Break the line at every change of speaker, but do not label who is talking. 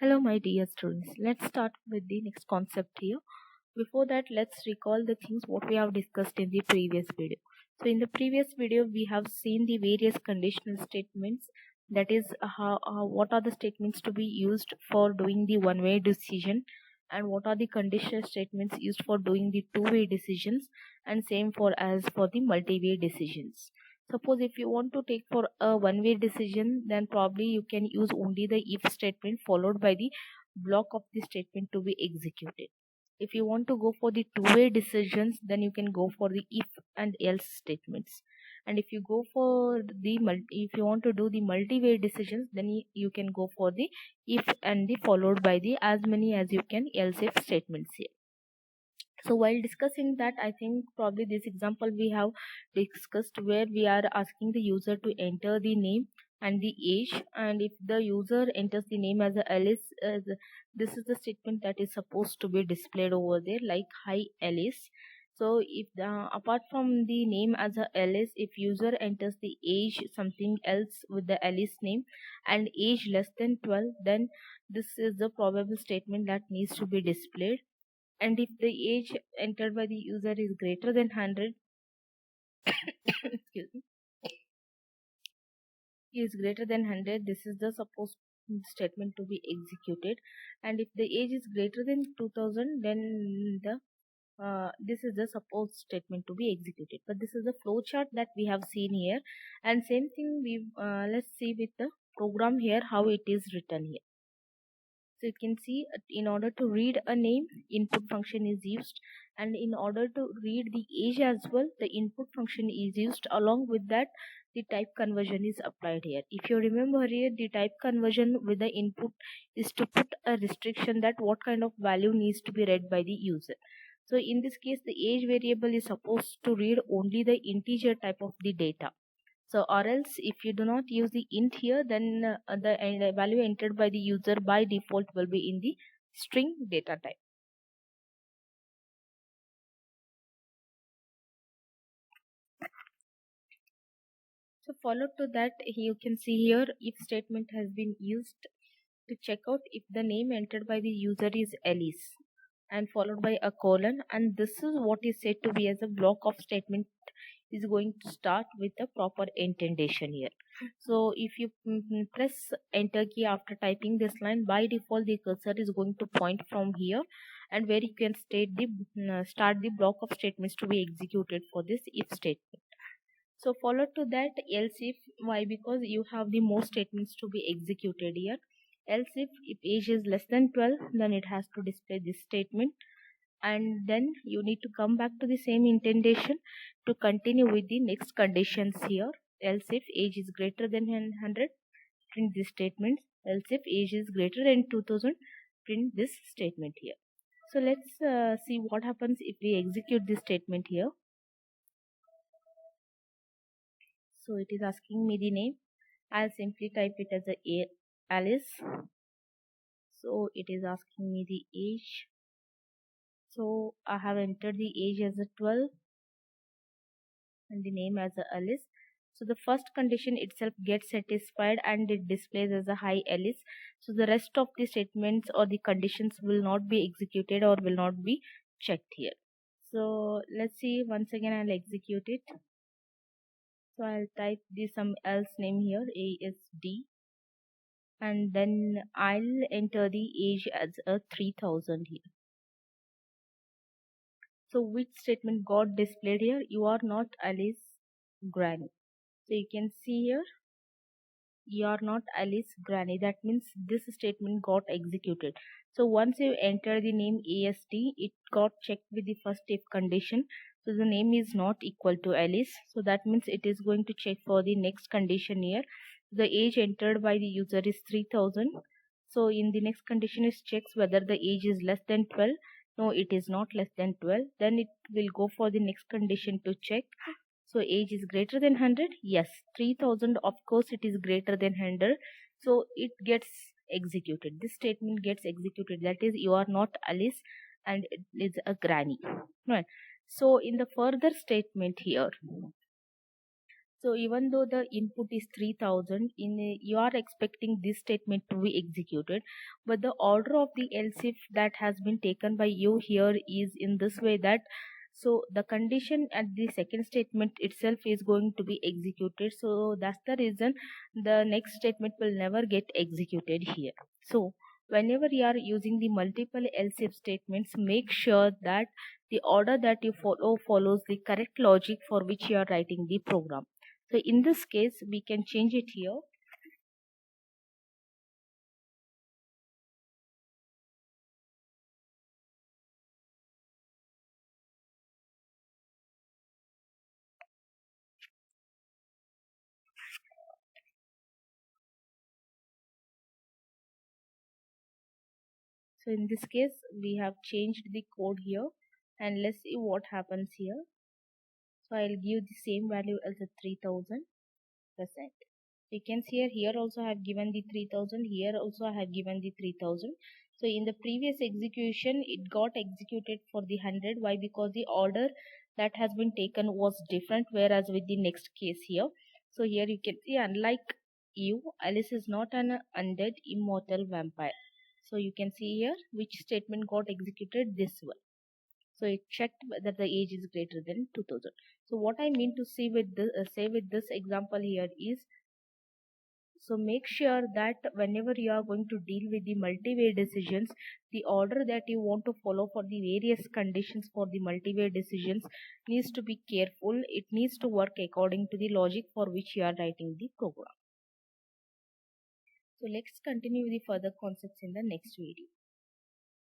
Hello, my dear students. Let's start with the next concept here. Before that, let's recall the things what we have discussed in the previous video. So, in the previous video, we have seen the various conditional statements. That is, what are the statements to be used for doing the one-way decision, and what are the conditional statements used for doing the two-way decisions, and same for as for the multi-way decisions. Suppose if you want to take for a one-way decision, then probably you can use only the if statement followed by the block of the statement to be executed. If you want to go for the two-way decisions, then you can go for the if and else statements. And if you go for the if you want to do the multi-way decisions, then you can go for the if and the followed by the as many as you can else if statements here. So while discussing that, I think probably this example we have discussed where we are asking the user to enter the name and the age, and if the user enters the name as a Alice, this is the statement that is supposed to be displayed over there, like hi Alice. So if apart from the name as a Alice, if user enters the age something else with the Alice name and age less than 12, then this is the probable statement that needs to be displayed. And if the age entered by the user is greater than 100 excuse me, is greater than 100, this is the supposed statement to be executed. And if the age is greater than 2000, then the this is the supposed statement to be executed. But this is the flowchart that we have seen here, and same thing we let's see with the program here how it is written here. So you can see in order to read a name, input function is used, and in order to read the age as well, the input function is used. Along with that, the type conversion is applied here. If you remember here, the type conversion with the input is to put a restriction that what kind of value needs to be read by the user. So in this case, the age variable is supposed to read only the integer type of the data. So or else if you do not use the int here, then the value entered by the user by default will be in the string data type. So followed to that, you can see here if statement has been used to check out if the name entered by the user is Alice, and followed by a colon, and this is what is said to be as a block of statement is going to start with the proper indentation here. So if you press enter key after typing this line, by default the cursor is going to point from here, and where you can state the start the block of statements to be executed for this if statement. So followed to that else if. Why? Because you have the more statements to be executed here. Else if age is less than 12, then it has to display this statement, and then you need to come back to the same indentation to continue with the next conditions here. Else if age is greater than 100, print this statement. Else if age is greater than 2000, print this statement here. So let's see what happens if we execute this statement here. So it is asking me the name. I'll simply type it as a Alice. So it is asking me the age. So I have entered the age as a 12 and the name as a Alice. So the first condition itself gets satisfied and it displays as a hi Alice. So the rest of the statements or the conditions will not be executed or will not be checked here. So let's see, once again I'll execute it. So I'll type some else name here, ASD, and then I'll enter the age as a 3000 here. So which statement got displayed here? You are not Alice Granny. So you can see here, you are not Alice Granny. That means this statement got executed. So once you enter the name ASD, it got checked with the first if condition. So the name is not equal to Alice. So that means it is going to check for the next condition here. The age entered by the user is 3000. So in the next condition it checks whether the age is less than 12. No, it is not less than 12. Then it will go for the next condition to check. So age is greater than 100. Yes, 3000, of course it is greater than 100. So it gets executed. This statement gets executed. That is, you are not Alice and it is a granny. Right. So in the further statement here, So even though the input is 3000, you are expecting this statement to be executed, but the order of the else if that has been taken by you here is in this way that so the condition at the second statement itself is going to be executed. So that's the reason the next statement will never get executed here. So whenever you are using the multiple else if statements, make sure that the order that you follow follows the correct logic for which you are writing the program. So in this case, we can change it here. So in this case, we have changed the code here, and let's see what happens here. So I'll give the same value as the 3000%. You can see here also I have given the 3000, here also I have given the 3000. So in the previous execution, it got executed for the 100. Why? Because the order that has been taken was different, whereas with the next case here, so here you can see, unlike you, Alice is not an undead immortal vampire. So you can see here which statement got executed, this one. So it checked whether the age is greater than 2000. So what I mean to say with this example here is, so make sure that whenever you are going to deal with the multi-way decisions, the order that you want to follow for the various conditions for the multi-way decisions needs to be careful. It needs to work according to the logic for which you are writing the program. So let's continue with the further concepts in the next video.